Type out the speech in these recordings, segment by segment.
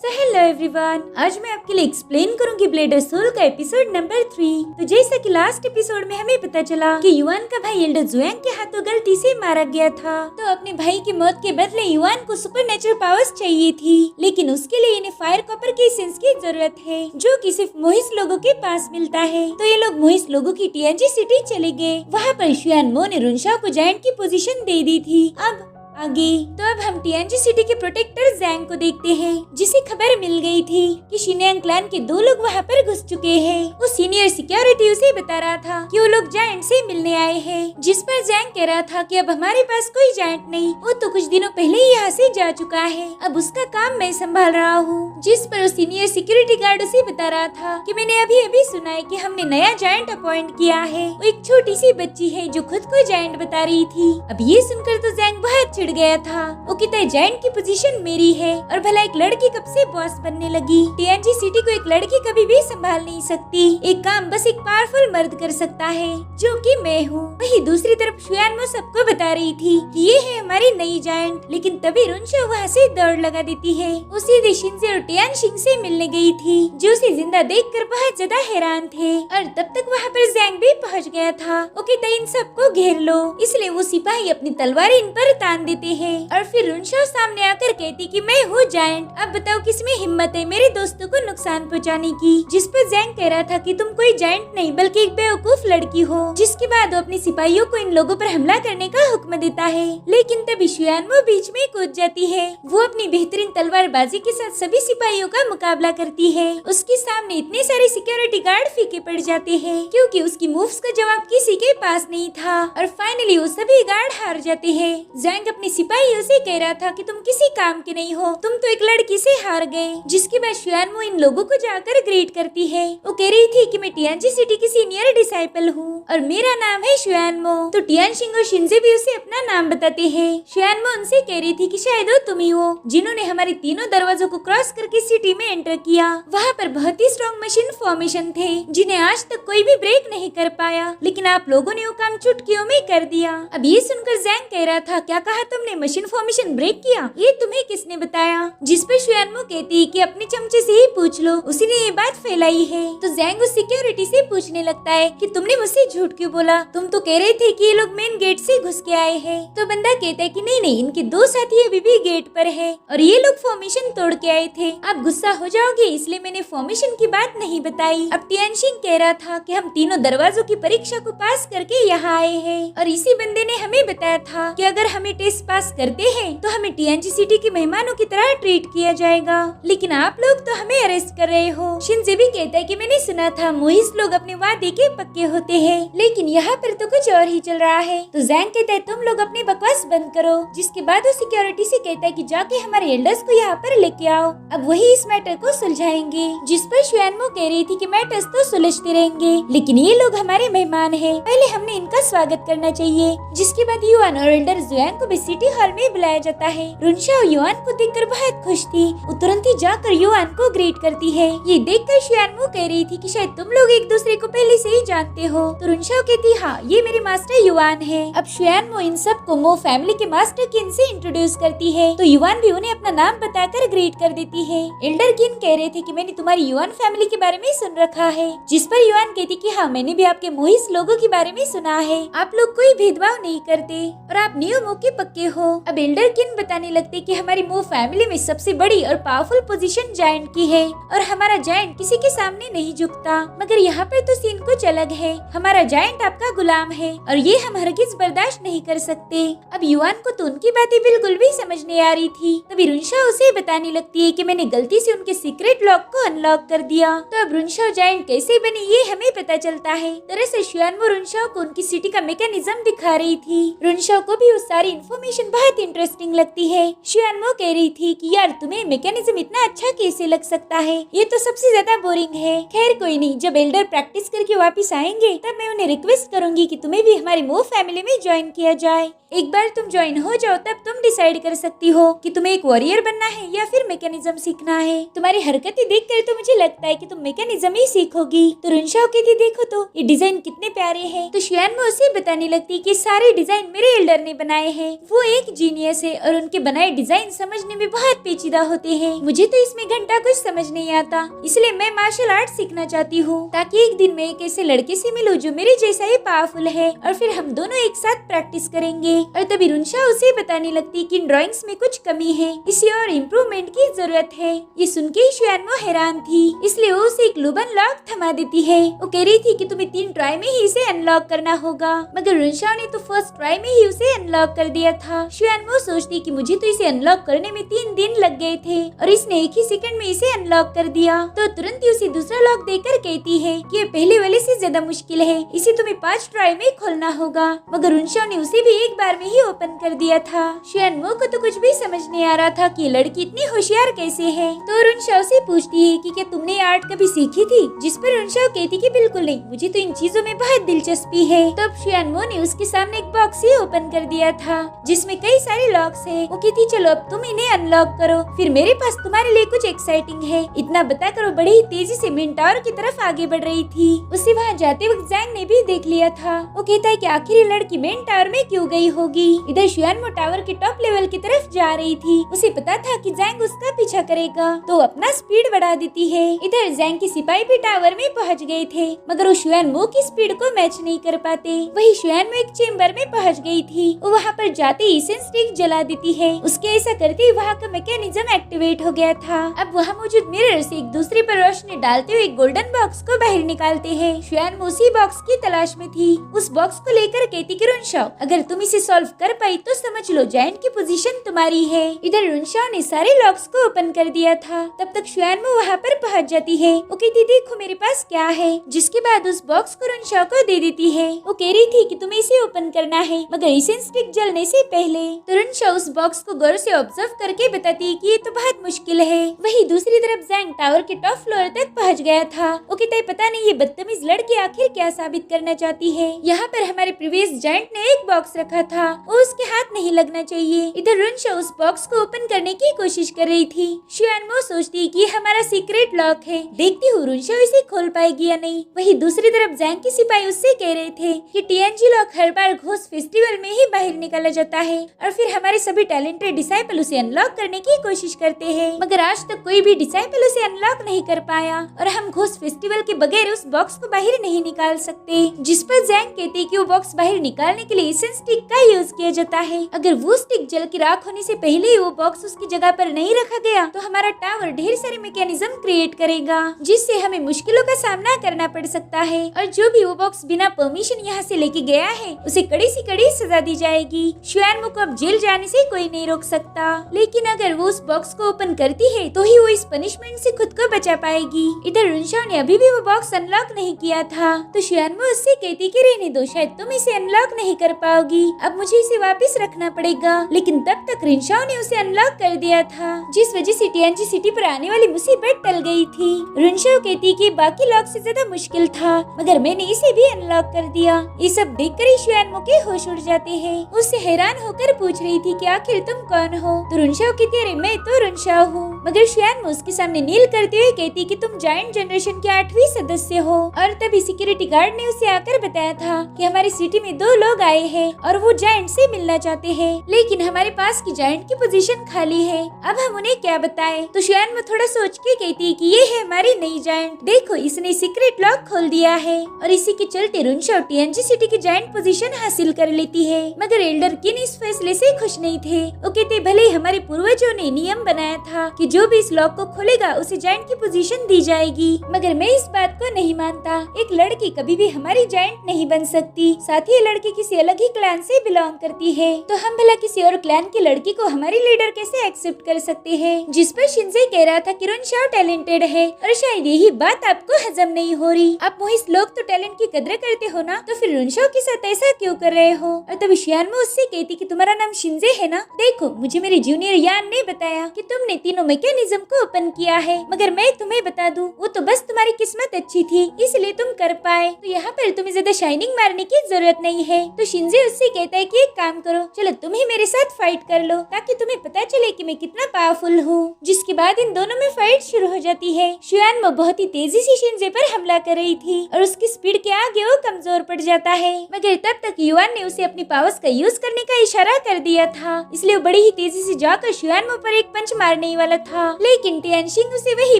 So hello everyone, आज मैं आपके लिए एक्सप्लेन करूंगी ब्लेडर सोल का एपिसोड नंबर 3। तो जैसा कि लास्ट एपिसोड में हमें पता चला कि युआन का भाई एल्डर जुआंग के हाथों गलती से मारा गया था। तो अपने भाई की मौत के बदले युआन को सुपरनेचुरल पावर्स चाहिए थी, लेकिन उसके लिए इन्हें फायर कॉपर की एसेंस की जरूरत है, जो कि सिर्फ मोहिस लोगों के पास मिलता है। तो ये लोग मोहिस लोगों की टीएनजी सिटी चले गए। वहाँ पर शुआन मो ने रुनशाओ को जायंट की पोजीशन दे दी थी। अब आगे तो अब हम टीएनजी सिटी के प्रोटेक्टर जैंग को देखते हैं, जिसे खबर मिल गई थी कि शिनयांग क्लैन के 2 लोग वहाँ पर घुस चुके हैं। वो सीनियर सिक्योरिटी उसे बता रहा था कि वो लोग जायंट से मिलने आए हैं, जिस पर जैंग कह रहा था कि अब हमारे पास कोई जायंट नहीं, वो तो कुछ दिनों पहले ही यहाँ से जा चुका है, अब उसका काम मैं संभाल रहा हूँ। जिस पर सीनियर सिक्योरिटी गार्ड उसे बता रहा था कि मैंने अभी अभी सुना है कि हमने नया जायंट अपॉइंट किया है। वो एक छोटी सी बच्ची है जो खुद को जायंट बता रही थी। अब ये सुनकर तो जैंग बहुत चिढ़ गया था। वो कहता है जायंट की पोजीशन मेरी है, और भला एक लड़की कब से बॉस बनने लगी? टीएनजी सिटी को एक लड़की कभी भी संभाल नहीं सकती। एक काम बस एक पावरफुल मर्द कर सकता है, जो कि मैं हूँ। वही दूसरी तरफ शुआन मो सबको बता रही थी कि ये है हमारी नई जायंट, लेकिन तभी रुनशाओ वहाँ से दौड़ लगा देती है। वो सीधे शिनजे और टियानशिंग से मिलने गई थी, जो उसे जिंदा देखकर बहुत ज्यादा हैरान थे। और तब तक वहाँ पर जैंग भी पहुँच गया था। वो कहता इन सबको घेर लो, इसलिए वो सिपाही अपनी तलवार इन पर तान देते हैं। और फिर रुनशाओ सामने आकर कहती कि मैं हूँ जायंट, अब बताओ किसमें हिम्मत है मेरे दोस्तों को नुकसान पहुँचाने की? जिस पर जैंग कह रहा था कि तुम कोई जायंट नहीं बल्कि एक बेवकूफ लड़की हो। जिसके बाद वो अपने सिपाहियों को इन लोगों पर हमला करने का हुक्म देता है, लेकिन तभी शुआन मो बीच में कूद जाती है। वो अपनी बेहतरीन तलवारबाजी के साथ सभी सिपाहियों का मुकाबला करती है। उसके सामने इतने सारे सिक्योरिटी गार्ड फीके पड़ जाते हैं, क्योंकि उसकी मूव्स का जवाब किसी के पास नहीं था। और फाइनली वो सभी गार्ड हार जाते हैं। जैंग अपने सिपाहियों से कह रहा था कि तुम किसी काम के नहीं हो, तुम तो एक लड़की से हार गए। जिसके बाद शुआन मो इन लोगों को जाकर ग्रीट करती है। वो कह रही थी कि मैं टीएनजी सिटी की सीनियर डिसाइपल हूँ और मेरा नाम है शुआन मो। तो टियानशिंग और शिनजे भी उसे अपना नाम बताते हैं। शुआन मो उनसे कह रही थी कि शायद वो तुम ही हो जिन्होंने हमारे तीनों दरवाजों को क्रॉस करके सिटी में एंटर किया। वहाँ पर बहुत ही स्ट्रॉन्ग मशीन फॉर्मेशन थे, जिन्हें आज तक कोई भी ब्रेक नहीं कर पाया, लेकिन आप लोगों ने वो काम चुटकियों में कर दिया। अब ये सुनकर जैंग कह रहा था क्या कहा तुमने, मशीन फॉर्मेशन ब्रेक किया? ये तुम्हें किसने बताया? जिस पर शुआन मो कहती कि अपने चमचे से ही पूछ लो, उसी ने ये बात फैलाई है। तो जैंग उस सिक्योरिटी से पूछने लगता है कि तुमने मुझसे झूठ क्यों बोला? तुम तो कह रहे थे कि ये लोग मेन गेट से घुस के आए हैं। तो बंदा कहता है कि नहीं, इनके 2 साथी अभी भी गेट पर है और ये लोग फॉर्मेशन तोड़ के आए थे। आप गुस्सा हो जाओगे इसलिए मैंने फॉर्मेशन की बात नहीं बताई। अब टियानशिंग कह रहा था कि हम तीनों दरवाजों की परीक्षा को पास करके यहाँ आए हैं, और इसी बंदे ने हमें बताया था कि अगर हमें टेस्ट पास करते हैं तो हमें टीएनजी सिटी के मेहमानों की तरह ट्रीट किया जाएगा, लेकिन आप लोग तो हमें अरेस्ट कर रहे हो। शिनजे भी कहता है कि मैंने सुना था मोहिस लोग अपने वादे के पक्के होते हैं, लेकिन यहाँ पर तो कुछ और ही चल रहा है। तो जैंग कहता है तुम लोग अपनी बकवास बंद करो। जिसके बाद वो सिक्योरिटी से कहता है कि जाके हमारे एल्डर्स को यहाँ पर लेके आओ, अब वही इस मैटर को सुलझाएंगे। जिस पर शुआन मो कह रही थी कि मैटर्स तो सुलझते रहेंगे, लेकिन ये लोग हमारे मेहमान है, पहले हमने इनका स्वागत करना चाहिए। जिसके बाद युआन और एल्डर जुआंग को भी सिटी हॉल में बुलाया जाता है। रुनशाओ युआन को देखकर बहुत खुश थी। वो तुरंत ही जाकर युआन को ग्रीट करती है। ये देखकर शुआन मो कह रही थी कि शायद तुम लोग एक दूसरे को पहले से ही जानते हो। तो रुनशाओ कहती हाँ, ये मेरे मास्टर युआन है। अब शुआन मो इन सब को मो फैमिली के मास्टर किन से इंट्रोड्यूस करती है। तो युआन भी उन्हें अपना नाम बताकर ग्रीट कर देती है। एल्डर किन कह रहे थे कि मैंने तुम्हारी युआन फैमिली के बारे में सुन रखा है। जिस पर युआन कहती कि हाँ, मैंने भी आपके मोहिस लोगों के बारे में सुना है। आप लोग कोई भेदभाव नहीं करते और आप नियमों के पक्के हो। अब एल्डर किन बताने लगते कि हमारी मो फैमिली में सबसे बड़ी और पावरफुल पोजीशन जायंट की है, और हमारा जायंट किसी के सामने नहीं झुकता। मगर यहाँ पर तो सीन कुछ अलग है। हमारा जायंट आपका गुलाम है और ये हम हरगिज बर्दाश्त नहीं कर सकते। अब युआन को तो उनकी बातें बिल्कुल भी समझ नहीं आ रही थी। तभी रुनशाओ उसे बताने लगती है कि मैंने गलती से उनके सीक्रेट लॉक को अनलॉक कर दिया। तो अब रुनशाओ जायंट कैसे बनी ये हमें पता चलता है। दरअसल शुआन मो रुनशाओ को उनकी सिटी का मैकेनिज्म दिखा रही थी। रुनशाओ को भी वो सारी इन्फॉर्मेशन बहुत इंटरेस्टिंग लगती है। शुआन मो कह रही थी कि यार तुम्हें मैकेनिज्म इतना अच्छा कैसे लग सकता है, ये तो सबसे ज्यादा बोरिंग है। खैर कोई नहीं, जब एल्डर प्रैक्टिस करके वापस आएंगे तब मैं उन्हें रिक्वेस्ट करूंगी कि तुम्हें भी हमारी मो फैमिली में ज्वाइन किया जाए। एक बार तुम ज्वाइन हो जाओ तब तुम डिसाइड कर सकती हो कि तुम्हें एक वॉरियर बनना है या फिर मैकेनिज्म सीखना है। तुम्हारी हरकतें देखकर तो मुझे लगता है कि तुम मैकेनिज्म ही सीखोगी। तो रुनशाओ कहती देखो तो ये डिजाइन कितने प्यारे हैं। तो शुआन मो उसे बताने लगती कि सारे डिजाइन मेरे एल्डर ने बनाए हैं, वो वो एक जीनियस है और उनके बनाए डिजाइन समझने में बहुत पेचीदा होते हैं। मुझे तो इसमें घंटा कुछ समझ नहीं आता, इसलिए मैं मार्शल आर्ट सीखना चाहती हूँ ताकि एक दिन मैं एक ऐसे लड़के से मिलूं जो मेरे जैसा ही पावरफुल है और फिर हम दोनों एक साथ प्रैक्टिस करेंगे। और तभी रुनशा उसे बताने लगती कि इन ड्राइंग्स में कुछ कमी है, इसे और इम्प्रूवमेंट की जरूरत है। ये सुन के शुआनमो हैरान थी, इसलिए वो उसे एक लुबन लॉक थमा देती है। वो कह रही थी कि तुम्हें 3 ट्राई में ही इसे अनलॉक करना होगा, मगर रुनशा ने तो फर्स्ट ट्राई में ही उसे अनलॉक कर दिया था। शुआनमो सोचती कि मुझे तो इसे अनलॉक करने में 3 दिन लग गए थे और इसने एक ही सेकंड में इसे अनलॉक कर दिया। तो तुरंत ही उसे दूसरा लॉक देकर कहती है कि ये पहले वाले से ज्यादा मुश्किल है, इसे तुम्हें 5 ट्राई में खोलना होगा। मगर रुनशा ने उसे भी एक बार में ही ओपन कर दिया था। शुआनमो को तो कुछ भी समझ नहीं आ रहा था कि ये लड़की इतनी होशियार कैसे है। तो रुनशा से पूछती है कि क्या तुमने आर्ट कभी सीखी थी, जिस पर रुनशा कहती कि बिल्कुल नहीं, मुझे तो इन चीजों में बहुत दिलचस्पी है। तब शुआनमो ने उसके सामने एक बॉक्स ही ओपन कर दिया था जिसमें कई सारे लॉक्स है। वो कहती चलो अब तुम इन्हें अनलॉक करो, फिर मेरे पास तुम्हारे लिए कुछ एक्साइटिंग है। इतना बताकर वो बड़ी ही तेजी से मेन टावर की तरफ आगे बढ़ रही थी। उसे वहाँ जाते वक्त जैंग ने भी देख लिया था। वो कहता है कि आखिर ये लड़की मेन टावर में क्यों गई होगी। इधर शुआनमो टावर के टॉप लेवल की तरफ जा रही थी। उसे पता था कि जैंग उसका पीछा करेगा, तो अपना स्पीड बढ़ा देती है। इधर जैंग के सिपाही भी टावर में पहुँच गए थे, मगर वो शुआनमो की स्पीड को मैच नहीं कर पाते। वही शुआनमो एक चेम्बर में पहुँच गई थी। वो वहाँ पर जाते ही इसेंस स्टिक जला देती है। उसके ऐसा करते ही वहाँ का मैकेनिज्म एक्टिवेट हो गया था। अब वहाँ मौजूद मिरर से एक दूसरे पर रोशनी डालते हुए गोल्डन बॉक्स को बाहर निकालते हैं। शुआनमो उसी बॉक्स की तलाश में थी। उस बॉक्स को लेकर कहती कि रुनशाओ, अगर तुम इसे सॉल्व कर पाई तो समझ लो जायंट की पोजीशन तुम्हारी है। इधर रुनशाओ ने सारे लॉक्स को ओपन कर दिया था। तब तक शुआनमो वहाँ पर पहुँच जाती है। वो कहती देखो मेरे पास क्या है, जिसके बाद उस बॉक्स को रुनशाओ को दे देती है। वो कह रही थी कि तुम्हें इसे ओपन करना है, मगर इसेंस स्टिक जलने से पहले। तो रुनशाओ उस बॉक्स को गौर से ऑब्जर्व करके बताती है कि ये तो बहुत मुश्किल है। वही दूसरी तरफ जैंग टावर के टॉप फ्लोर तक पहुंच गया था। वो कहता है पता नहीं ये बदतमीज लड़की आखिर क्या साबित करना चाहती है। यहाँ पर हमारे प्रीवियस जायंट ने एक बॉक्स रखा था, वो उसके हाथ नहीं लगना चाहिए। इधर रुनशाओ उस बॉक्स को ओपन करने की कोशिश कर रही थी। शुआनमो सोचती कि हमारा सीक्रेट लॉक है, देखती हूँ रुनशाओ इसे खोल पाएगी या नहीं। वही दूसरी तरफ जैंग के सिपाही उससे कह रहे थे कि टीएनजी लॉक हर बार घोस्ट फेस्टिवल में ही बाहर निकाला जाता है और फिर हमारे सभी टैलेंटेड डिसाइपल उसे अनलॉक करने की कोशिश करते हैं, मगर आज तक कोई भी डिसाइपल उसे अनलॉक नहीं कर पाया और हम घोस्ट फेस्टिवल के बगैर उस बॉक्स को बाहर नहीं निकाल सकते। जिस पर जैंग कहती कि वो बॉक्स बाहर निकालने के लिए इसेंस स्टिक का यूज किया जाता है। अगर वो स्टिक जल की राख होने से पहले ही वो बॉक्स उसकी जगह पर नहीं रखा गया तो हमारा टावर ढेर सारे मैकेनिज्म क्रिएट करेगा, जिससे हमें मुश्किलों का सामना करना पड़ सकता है। और जो भी वो बॉक्स बिना परमिशन यहाँ से लेके गया है उसे कड़ी से कड़ी सजा दी जाएगी। शुआनमो को अब जेल जाने से कोई नहीं रोक सकता, लेकिन अगर वो उस बॉक्स को ओपन करती है तो ही वो इस पनिशमेंट से खुद को बचा पाएगी। इधर रुनशाओ ने अभी भी वो बॉक्स अनलॉक नहीं किया था, तो शुआनमो उससे कहती कि रहने दो, शायद तुम इसे अनलॉक नहीं कर पाओगी, अब मुझे इसे वापस रखना पड़ेगा। लेकिन तब तक रुनशाओ ने उसे अनलॉक कर दिया था, जिस वजह से टीएनजी सिटी पर आने वाली मुसीबत टल गई थी। रुनशाओ कहती कि बाकी लॉक से ज्यादा मुश्किल था, मगर मैंने इसे भी अनलॉक कर दिया। ये सब देखकर ही शुआनमो के होश उड़ जाते हैं। उससे हैरान होकर पूछ रही थी कि आखिर तुम कौन हो। तो रुनशाओ कहती अरे मैं तो रुनशाओ हूँ, मगर शुआनमो उसके सामने नील करते हुए कहती कि तुम जायंट जनरेशन के 8वीं सदस्य हो। और तभी सिक्योरिटी गार्ड ने उसे आकर बताया था कि हमारी सिटी में 2 लोग आए हैं और वो जायंट से मिलना चाहते हैं, लेकिन हमारे पास की जायंट की पोजीशन खाली है, अब हम उन्हें क्या बताएं। तो शुआनमो थोड़ा सोच के कहती कि ये है हमारी नई जायंट, देखो इसने सीक्रेट लॉक खोल दिया है। और इसी के चलते रुनशाओ टीएनजी सिटी की जायंट पोजीशन हासिल कर लेती है। मगर एल्डर किन इस फैसले से खुश नहीं थे। वो कहते भले ही हमारे पूर्वजों ने नियम बनाया था कि जो भी इस लॉक को खोलेगा उसे जायंट की पोजीशन दी जाएगी, मगर मैं इस बात को नहीं मानता। एक लड़की कभी भी हमारी जायंट नहीं बन सकती, साथ ही लड़की किसी अलग ही क्लैन से बिलोंग करती है, तो हम भला किसी और क्लैन की लड़की को हमारी लीडर कैसे एक्सेप्ट कर सकते हैं। जिस पर शिंजे कह रहा था कि रुनशाओ टैलेंटेड है और शायद यही बात आपको हजम नहीं हो रही। आप मोहिस लोग तो टैलेंट की कदर करते हो ना, तो फिर रुनशाओ के साथ ऐसा क्यों कर रहे हो। और तभी शुआनमो उससे कहती कि तुम्हारा नाम शिंजे है ना, देखो मुझे मेरे जूनियर यान ने बताया कि तुमने तीनों मैकेनिज्म को ओपन किया है, मगर मैं तुम्हें बता दूं वो तो बस तुम्हारी किस्मत अच्छी थी इसलिए तुम कर पाए, तो यहाँ पर तुम्हें ज्यादा शाइनिंग मारने की जरूरत नहीं है। तो शिंजे उससे कहता है कि एक काम करो, चलो तुम ही मेरे साथ फाइट कर लो ताकि तुम्हें पता चले कि मैं कितना पावरफुल हूँ। जिसके बाद इन दोनों में फाइट शुरू हो जाती है। शुआनमो बहुत ही तेजी से शिंजे पर हमला कर रही थी और उसकी स्पीड के आगे वो कमजोर पड़ जाता है, मगर तब तक युआन ने उसे अपनी पावर्स का यूज करने का इशारा कर दिया था, इसलिए वो बड़ी ही तेजी से जाकर शुआनमो पर एक पंच मारने ही वाला था, लेकिन टियानशिंग उसे वहीं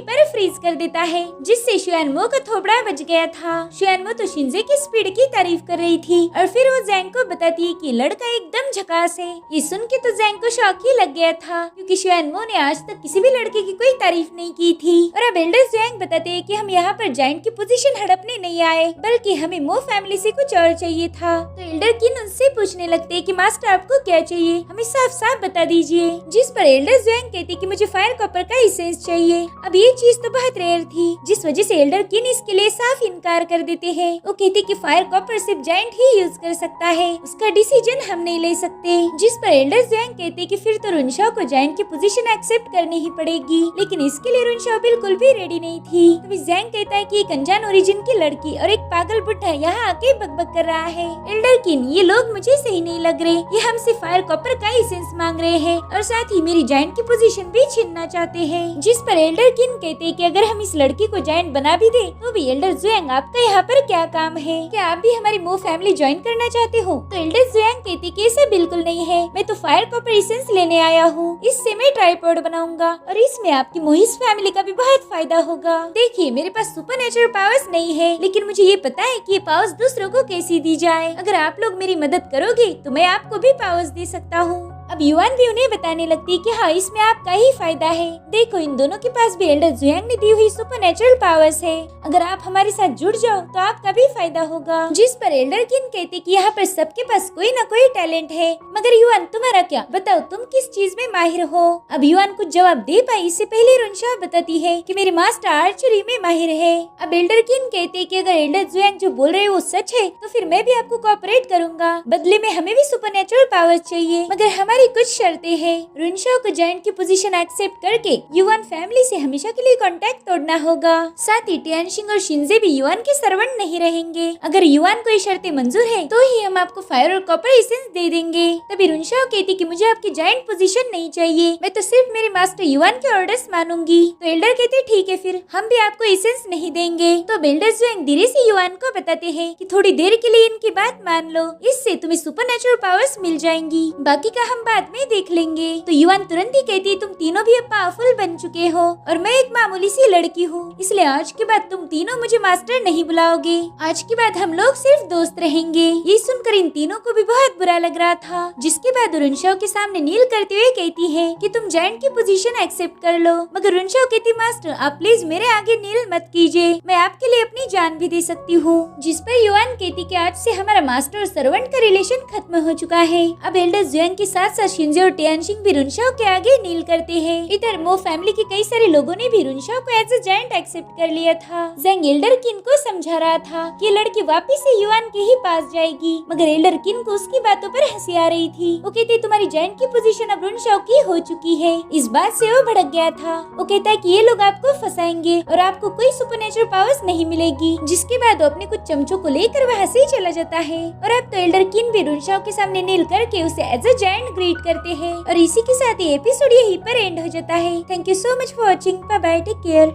पर फ्रीज कर देता है, जिससे शुआनमो का थोबड़ा बच गया था। शुआनमो तो शिंजे की स्पीड की तारीफ कर रही थी और फिर वो ज़ैंग को बताती है कि लड़का एकदम झकास है। ये सुन के तो ज़ैंग को शौक ही लग गया था, क्योंकि शुआनमो ने आज तक किसी भी लड़के की कोई तारीफ नहीं की थी। और अब एल्डर ज़ैंग बताते हैं कि हम यहाँ पर जायंट की पोजीशन हड़पने नहीं आए, बल्कि हमें मो फैमिली से कुछ और चाहिए था। तो एल्डर किन उनसे पूछने लगते हैं कि मास्टर आपको क्या चाहिए, हमें साफ साफ बता दीजिए। जिस पर एल्डर ज़ैंग कहते कि मुझे फायर कॉपर का एसेंस चाहिए। अब ये चीज तो बहुत रेयर थी, जिस वजह से एल्डर किन इसके लिए साफ इनकार कर देते हैं। वो कहते कि फायर कॉपर सिर्फ जायंट ही यूज कर सकता है, उसका डिसीजन हम नहीं ले सकते। जिस पर एल्डर ज़ैंग कहते कि फिर तो रुनशाओ को जायंट की पोजीशन एक्सेप्ट करनी ही पड़ेगी, लेकिन इसके लिए रुनशाओ बिल्कुल भी रेडी नहीं थी। तभी ज़ैंग कहता है कि एक अनजान ओरिजिन की लड़की और एक पागल बुढ़ा यहाँ आके बकबक कर रहा है। एल्डर किन, ये लोग मुझे सही नहीं लग रहे, ये हमसे फायर कॉपर का एसेंस मांग रहे हैं और साथ ही मेरी जायंट की पोजीशन भी छीनना चाहते हैं। जिस पर एल्डर किन कहते हैं कि अगर हम इस लड़की को जायंट बना भी दे तो भी एल्डर ज़ैंग आपका यहाँ पर क्या काम है, क्या आप भी हमारी मो फैमिली ज्वाइन करना चाहते हो? तो एल्डर ज़ैंग कहते कि ऐसा बिल्कुल नहीं है, मैं तो फायर कॉपर एसेंस लेने आया हूँ, इससे मैं ट्राइपॉड बनाऊंगा और इसमें आपकी मोहिस फैमिली का भी बहुत फायदा होगा। देखिए मेरे पास सुपर नेचुरल पावर्स नहीं है, लेकिन मुझे ये पता है कि ये पावर्स दूसरों को कैसी दी जाए। अगर आप लोग मेरी मदद करोगे तो मैं आपको भी पावर्स दे सकता हूँ। अब युआन भी उन्हें बताने लगती है कि हाँ इसमें आपका ही फायदा है, देखो इन दोनों के पास भी एल्डर ज़ुयांग ने दी हुई सुपर नेचुरल पावर्स है, अगर आप हमारे साथ जुड़ जाओ तो आपका भी फायदा होगा। जिस पर एल्डर किन कहते कि यहाँ पर सबके पास कोई न कोई टैलेंट है, मगर युआन तुम्हारा क्या, बताओ तुम किस चीज में माहिर हो? अब युआन कुछ जवाब दे पाई इससे पहले रुनशाओ बताती है कि मेरे मास्टर आर्चरी में माहिर है। अब एल्डर किन कहते कि अगर एल्डर ज़ुयांग जो बोल रहे हैं वो सच है तो फिर मैं भी आपको कोऑपरेट करूंगा, बदले में हमें भी सुपर नेचुरल पावर्स चाहिए, मगर हमारी कुछ शर्तें हैं। रुनशाओ को जायंट की पोजीशन एक्सेप्ट करके युआन फैमिली से हमेशा के लिए कांटेक्ट तोड़ना होगा, साथ ही टियानशिंग और शिंजे भी युआन के सर्वेंट नहीं रहेंगे। अगर युआन को ये शर्तें मंजूर है तो ही हम आपको फायर और कॉपर एसेंस दे देंगे। तभी रुनशाओ कहती कि मुझे आपकी जायंट पोजीशन नहीं चाहिए, मैं तो सिर्फ मेरे मास्टर युआन के ऑर्डर्स मानूंगी। तो एल्डर कहते ठीक है, फिर हम भी आपको एसेंस नहीं देंगे। तो एल्डर ज़ुयांग धीरे से युआन को बताते हैं कि थोड़ी देर के लिए इनकी बात मान लो, इससे तुम्हें सुपर नेचुरल पावर्स मिल जाएंगी, बाकी का हम बाद में देख लेंगे। तो युआन तुरंत ही कहती तुम तीनों भी अब पावरफुल बन चुके हो और मैं एक मामूली सी लड़की हूँ, इसलिए आज के बाद तुम तीनों मुझे मास्टर नहीं बुलाओगे, आज के बाद हम लोग सिर्फ दोस्त रहेंगे। ये सुनकर इन तीनों को भी बहुत बुरा लग रहा था, जिसके बाद रुनशाओ के सामने नील करते हुए कहती है कि तुम जायंट की पोजीशन एक्सेप्ट कर लो, मगर रुनशाओ कहती मास्टर आप प्लीज मेरे आगे नील मत कीजिए, मैं आपके लिए अपनी जान भी दे सकती हूँ। जिस पर युआन कहती कि आज से हमारा मास्टर और सर्वेंट का रिलेशन खत्म हो चुका है। अब एल्डर ज़ुयांग के साथ साथ शिंजे और टियानशिंग भी रुनशाओ के आगे नील करते हैं। इधर मो फैमिली के कई सारे लोगों ने भी रुनशाओ को एज अ जायंट एक्सेप्ट कर लिया था। ज़ैंग एल्डर किन को समझा रहा था कि ये लड़की वापिस से युआन के ही पास जाएगी, मगर एल्डर किन को उसकी बातों पर हंसी आ रही थी। वो कहते तुम्हारी जायंट की पोजीशन अब रुनशाओ की हो चुकी है। इस बात से वो भड़क गया था। वो कहता है कि ये लोग आपको फंसाएंगे और आपको कोई सुपरनेचुरल पावर्स नहीं मिलेगी, जिसके बाद वो अपने कुछ चमचों को लेकर वहाँ से चला जाता है। और अब तो एल्डर किन भी रुनशाओ के सामने नील करके उसे एज अ जायंट ग्रीट करते हैं। और इसी के साथ ये एपिसोड यहीं पर एंड हो जाता है। Thank you so much for watching, bye bye, take care.